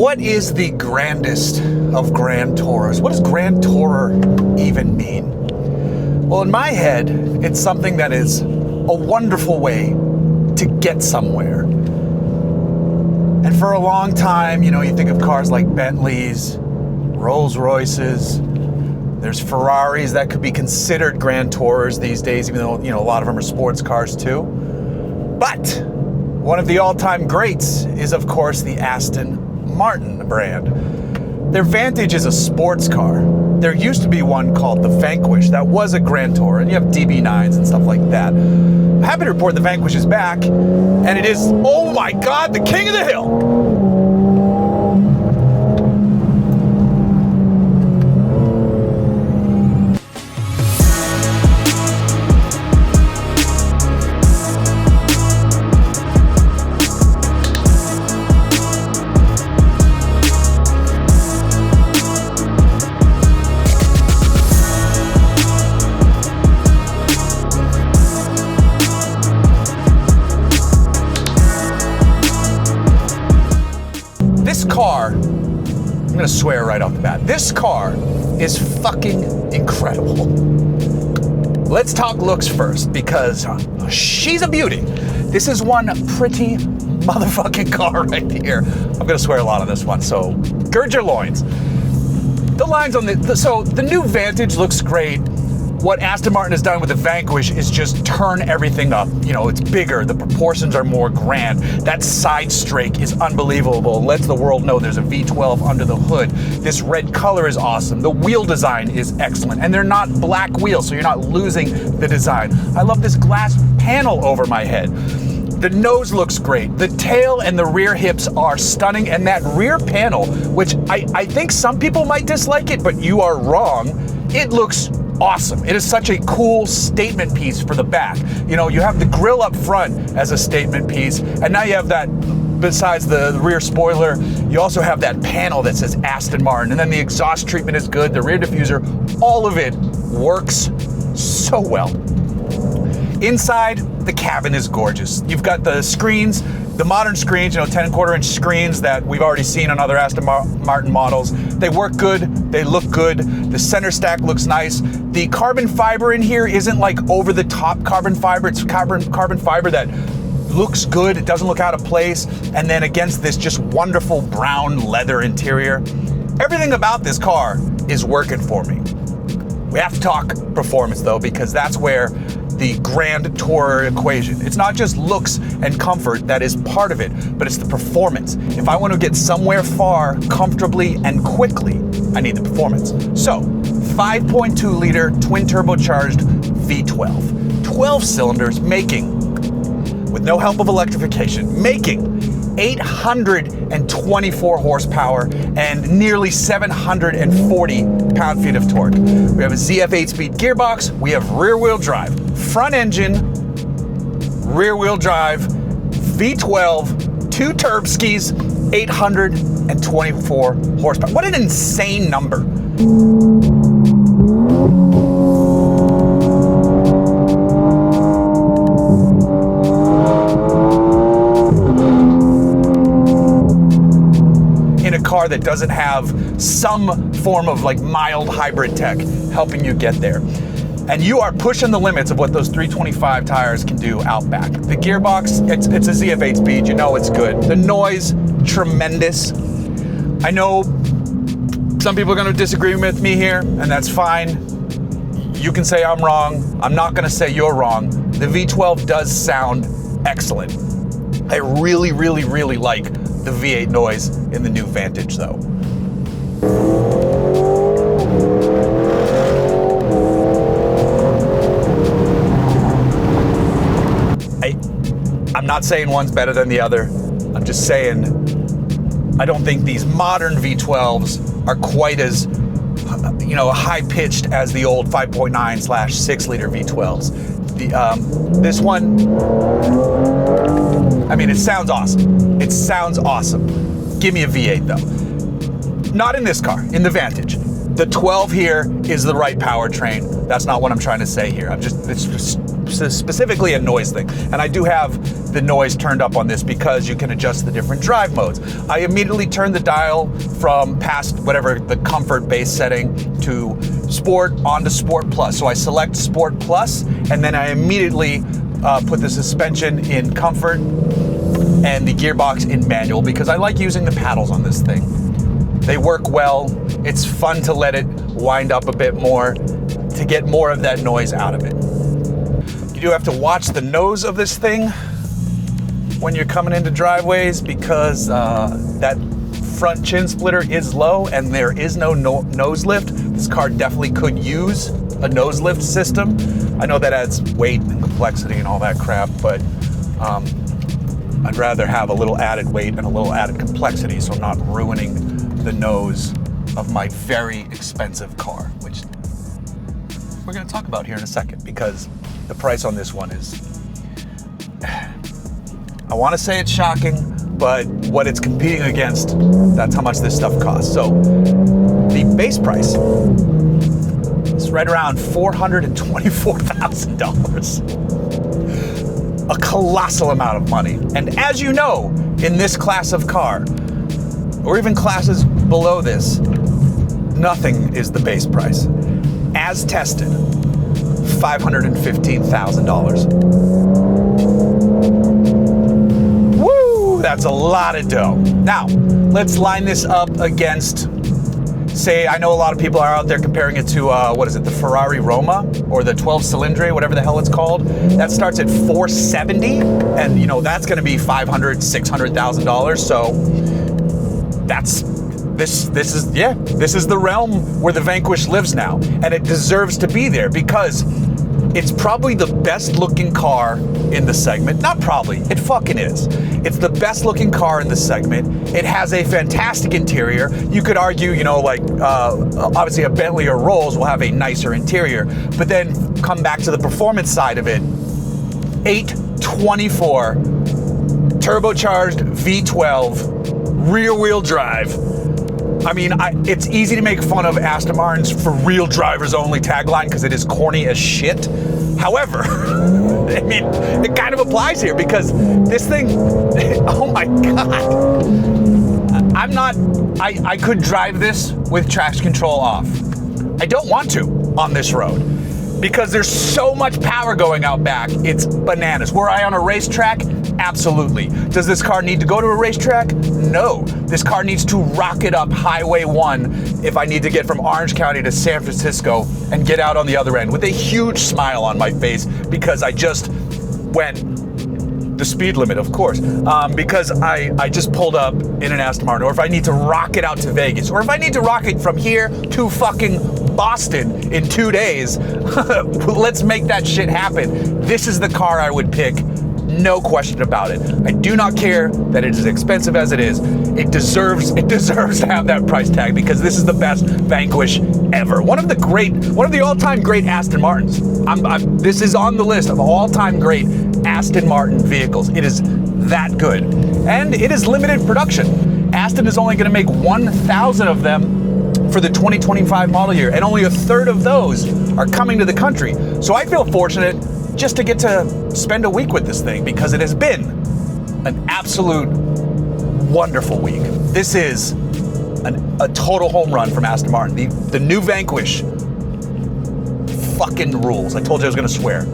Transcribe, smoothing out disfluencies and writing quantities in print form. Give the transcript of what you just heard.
What is the grandest of grand tours? What does grand tourer even mean? Well, in my head, it's something that is a wonderful way to get somewhere. And for a long time, you think of cars like Bentleys, Rolls Royces. There's Ferraris that could be considered grand tourers these days, even though, a lot of them are sports cars too. But one of the all-time greats is, of course, the Aston Martin brand. Their Vanquish is a sports car. There used to be one called the Vanquish that was a grand tour, and you have DB9s and stuff like that. I'm happy to report the Vanquish is back, and it is, oh my God, the king of the hill. This car, I'm gonna swear right off the bat, this car is fucking incredible. Let's talk looks first, because she's a beauty. This is one pretty motherfucking car right here. I'm gonna swear a lot on this one, so gird your loins. The lines on the new Vanquish looks great. What Aston Martin has done with the Vanquish is just turn everything up. It's bigger, the proportions are more grand. That side strake is unbelievable. It lets the world know there's a V12 under the hood. This red color is awesome. The wheel design is excellent, and they're not black wheels, so you're not losing the design. I love this glass panel over my head. The nose looks great. The tail and the rear hips are stunning, and that rear panel, which I think some people might dislike it, but you are wrong, it looks awesome. It is such a cool statement piece for the back. You have the grille up front as a statement piece, and now you have that, besides the rear spoiler, you also have that panel that says Aston Martin, and then the exhaust treatment is good, the rear diffuser, all of it works so well. Inside, the cabin is gorgeous. You've got the screens, the modern screens, 10.25-inch screens that we've already seen on other Aston Martin models. They work good, they look good, the center stack looks nice. The carbon fiber in here isn't like over the top carbon fiber, it's carbon fiber that looks good, it doesn't look out of place, and then against this just wonderful brown leather interior. Everything about this car is working for me. We have to talk performance though, because that's where the grand tourer equation. It's not just looks and comfort that is part of it, but it's the performance. If I want to get somewhere far comfortably and quickly, I need the performance. So, 5.2 liter twin turbocharged V12, 12 cylinders making, with no help of electrification, making 824 horsepower and nearly 740 pound-feet of torque. We have a ZF 8-speed gearbox, we have rear-wheel drive, front engine, rear-wheel drive, V12, 2 turb skis, 824 horsepower. What an insane number. Car that doesn't have some form of mild hybrid tech helping you get there. And you are pushing the limits of what those 325 tires can do out back. The gearbox, it's a ZF 8-speed, it's good. The noise, tremendous. I know some people are going to disagree with me here, and that's fine. You can say I'm wrong. I'm not going to say you're wrong. The V12 does sound excellent. I really, really, really like the V8 noise in the new Vanquish though. I'm not saying one's better than the other. I'm just saying I don't think these modern V12s are quite as high-pitched as the old 5.9/6 liter V12s. This one, it sounds awesome. It sounds awesome. Give me a V8 though. Not in this car, in the Vanquish. The 12 here is the right powertrain. That's not what I'm trying to say here. It's just specifically a noise thing. And I do have the noise turned up on this because you can adjust the different drive modes. I immediately turned the dial from past whatever the comfort base setting to Sport onto Sport Plus. So I select Sport Plus, and then I immediately put the suspension in comfort and the gearbox in manual because I like using the paddles on this thing. They work well. It's fun to let it wind up a bit more to get more of that noise out of it. You do have to watch the nose of this thing when you're coming into driveways because that front chin splitter is low and there is no nose lift. This car definitely could use a nose lift system. I know that adds weight and complexity and all that crap, but I'd rather have a little added weight and a little added complexity so I'm not ruining the nose of my very expensive car, which we're going to talk about here in a second because the price on this one is, I want to say it's shocking, but what it's competing against, that's how much this stuff costs. So the base price is right around $424,000. A colossal amount of money. And as you know, in this class of car, or even classes below this, nothing is the base price. As tested, $515,000. Woo! That's a lot of dough. Now, let's line this up against, say, I know a lot of people are out there comparing it to, what is it, the Ferrari Roma or the 12 Cilindre, whatever the hell it's called. That starts at $470, and you know that's going to be $500,000, $600,000. So that's this is the realm where the Vanquish lives now, and it deserves to be there because it's probably the best looking car in the segment. Not probably, it fucking is. It's the best looking car in the segment. It has a fantastic interior. You could argue, you know, like obviously a Bentley or Rolls will have a nicer interior, but then come back to the performance side of it. 824 turbocharged V12 rear wheel drive. I mean, it's easy to make fun of Aston Martin's for real drivers only tagline because it is corny as shit. However, I mean, it kind of applies here because this thing, oh my God. I could drive this with traction control off. I don't want to on this road because there's so much power going out back. It's bananas. Were I on a racetrack? Absolutely. Does this car need to go to a racetrack? No. This car needs to rocket up Highway 1 if I need to get from Orange County to San Francisco and get out on the other end with a huge smile on my face because I just went the speed limit, of course, because I just pulled up in an Aston Martin, or if I need to rocket out to Vegas, or if I need to rocket from here to fucking Boston in 2 days, let's make that shit happen. This is the car I would pick. No question about it. I do not care that it is as expensive as it is. It deserves to have that price tag because this is the best Vanquish ever. One of the all-time great Aston Martins. This is on the list of all-time great Aston Martin vehicles. It is that good. And it is limited production. Aston is only going to make 1,000 of them for the 2025 model year, and only a third of those are coming to the country. So I feel fortunate just to get to spend a week with this thing because it has been an absolute wonderful week. This is a total home run from Aston Martin. The new Vanquish fucking rules. I told you I was gonna swear.